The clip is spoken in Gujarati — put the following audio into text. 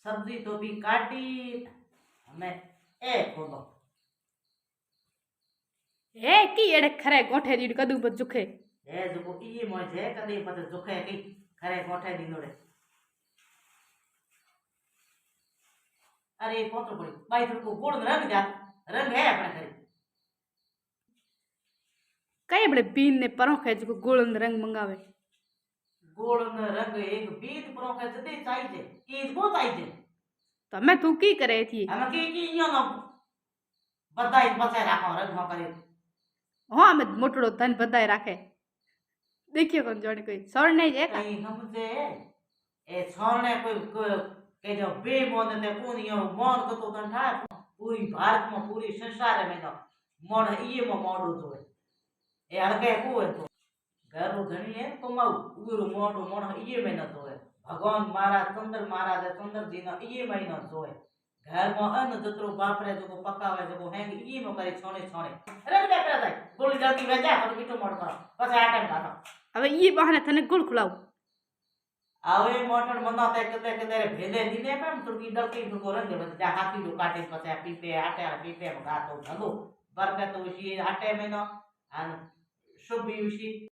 सब्जी तो भी काटी અને એ ખોલો હે કી એડે ખરે ગોઠે દીડ કદું પર જુખે એ જો ઈ મોય છે કદી પતે જોખે કી ખરે ગોઠે દીનોડે અરે પોતો પડી બાઈ થોડું ગોળ રંગ જાત રંગ હે આપણે કરી કઈ બડે બીન ને પરોખે જો ગોળ રંગ મંગાવે ગોળ ને રંગ એક બીજ પરોખે જતી ચાઈ છે ઈ બહુ ચાઈ છે તમે તું કી કરે થી અમે કી ઈયો નો બધાય બચાય રાખો રંગ નો કરી હા અમે મોટડો ધન બધાય રાખે દેખ્યો કોણ જોડે કોઈ સર નહીં છે કઈ સમજે એ છોરને કોઈ કે જો બે મોન ને કોણ યો મોન કતો તન થાય પૂરી ભારતમાં પૂરી સંસારે મેં મોણ ઈમાં મોડું જોવે એ અડકે કોઈ તો ઘરનું ધણી હે કમાવું ઉગરું મોઢું મોણ ઈએ મેં ન જોવે ભગવાન મહારાજ ચંદ્ર મહારાજ ચંદ્રજી ના ઈએ મેં ન જોવે ઘરમાં અન્ન જતરો બાપરે જો પકાવે જો હેંગ ઈમાં કરી છોણે છોણે અરે બે પેલા થાય ગોળી જતી વેજા તો મીઠું મોડ કરો પછી આ ટાઈમ કાઢો હવે ઈ બહાને તને ગોળ ખુલાવ આવે મોટર મનાતે કદે કદે ભેલે દીને પણ તુકી ડલકી તો રંગ દે જા હાથી લો કાટે પછી પીપે આટે પીપે ગાતો ધલો બરકત ઉશી આટે મેનો અને શુભ ઉશી